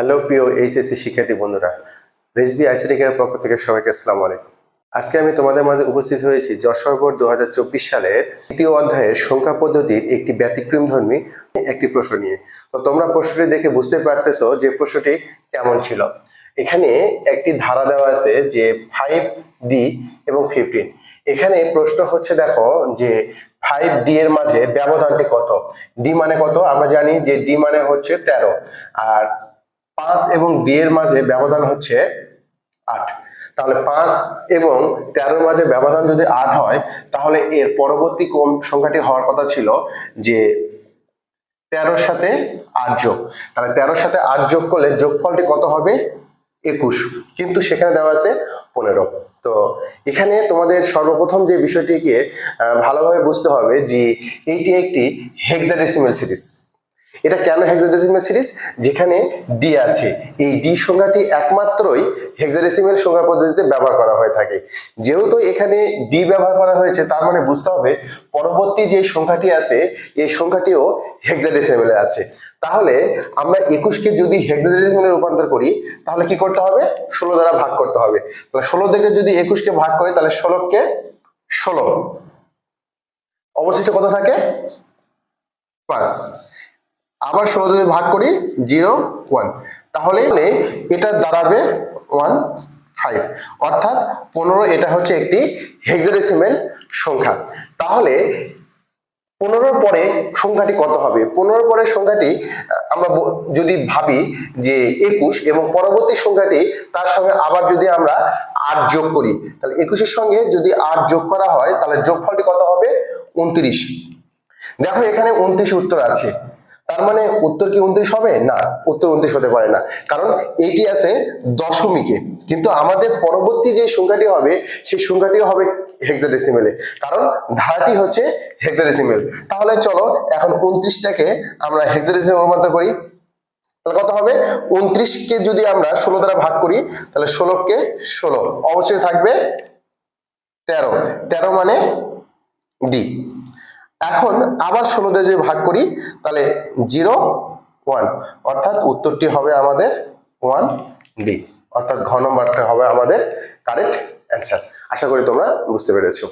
Hello প্রিয় HSC শিক্ষার্থী বন্ধুরা, রেসবি আইসিটি কেয়ার পক্ষ থেকে সবাইকে আসসালামু আলাইকুম। আজকে আমি তোমাদের মাঝে উপস্থিত হয়েছি যশোর বোর্ড 2024 সালের তৃতীয় অধ্যায়ের সংখ্যা পদ্ধতির একটি ব্যতিক্রমধর্মী একটি প্রশ্ন নিয়ে। তো তোমরা প্রশ্নটি দেখে বুঝতে পারতেছো যে প্রশ্নটি কেমন ছিল। এখানে একটি ধারা দেওয়া আছে যে 5d এবং 15। এখানে প্রশ্ন হচ্ছে, দেখো যে 5d এর মাঝে ব্যবধানটি কত। ডি মানে কত আমরা জানি যে ডি মানে হচ্ছে 13, আর 5 এবং ডি এর মাঝে ব্যবধান হচ্ছে 8। তাহলে 5 এবং 13 মাঝে ব্যবধান যদি 8 হয়, তাহলে এর পরবর্তী কোন সংখ্যাটি হওয়ার কথা ছিল যে 13 সাথে 8 যোগ। তাহলে 13 সাথে 8 যোগ করলে যোগফলটি কত হবে? 21, কিন্তু সেখানে দেওয়া আছে 15। তো এখানে তোমাদের সর্বপ্রথম যে বিষয়টিকে ভালোভাবে বুঝতে হবে যে এইটি একটি হেক্সাডেসিমাল সিরিজ। এটা কেন হেক্সাডেসিমাল সিরিজ? যেখানে ডি আছে, এই ডি সংখ্যাটি একমাত্রই হেক্সাডেসিমাল সংখ্যা পদ্ধতিতে ব্যবহার করা হয়ে থাকে। যেহেতু এখানে ডি ব্যবহার করা হয়েছে, তার মানে বুঝতে হবে পরবর্তী যে সংখ্যাটি আছে এই সংখ্যাটিও হেক্সাডেসিমালে আছে। তাহলে আমরা 21কে যদি হেক্সাডেসিমালে রূপান্তর করি, তাহলে কি করতে হবে? 16 দ্বারা ভাগ করতে হবে। তাহলে 16 থেকে যদি 21কে ভাগ করি, তাহলে 16কে 16, অবশিষ্ট কত থাকে? 5। আবার 16 দিয়ে ভাগ করি, 0 1, তাহলে এটা দাঁড়াবে 15। অর্থাৎ 15 এটা হচ্ছে একটি হেক্সাডেসিমাল সংখ্যা। তাহলে 15 পরে সংখ্যাটি কত হবে? 15 পরে সংখ্যাটি আমরা যদি ভাবি যে 21, এবং পরবর্তী সংখ্যাটি তার সঙ্গে আবার যদি আমরা 8 যোগ করি, তাহলে 21 এর সঙ্গে যদি 8 যোগ করা হয়, তাহলে যোগফলটি কত হবে? 29। দেখো এখানে 29 উত্তর আছে, তার মানে উত্তর কি 29 হবে? না, উত্তর 29 হতে পারে না, কারণ এটি আছে দশমিকে। কিন্তু আমাদের পরবর্তী যে সংখ্যাটি হবে সেই সংখ্যাটিও হবে হেক্সাডেসিমালে, কারণ ধারাটি হচ্ছে হেক্সাডেসিমাল। তাহলে চলো এখন 29টাকে আমরা হেক্সাডেসিমালে রূপান্তর করি। তাহলে কত হবে? 29কে যদি আমরা 16 দ্বারা ভাগ করি, তাহলে 16কে 16, অবশ্যই থাকবে 13। 13 মানে ডি। এখন আবার 16 দিয়ে যদি ভাগ করি, তাহলে 0 1, অর্থাৎ উত্তরটি হবে আমাদের 1D, অর্থাৎ ঘ নম্বরটা হবে আমাদের কারেক্ট অ্যান্সার। আশা করি তোমরা বুঝতে পেরেছো।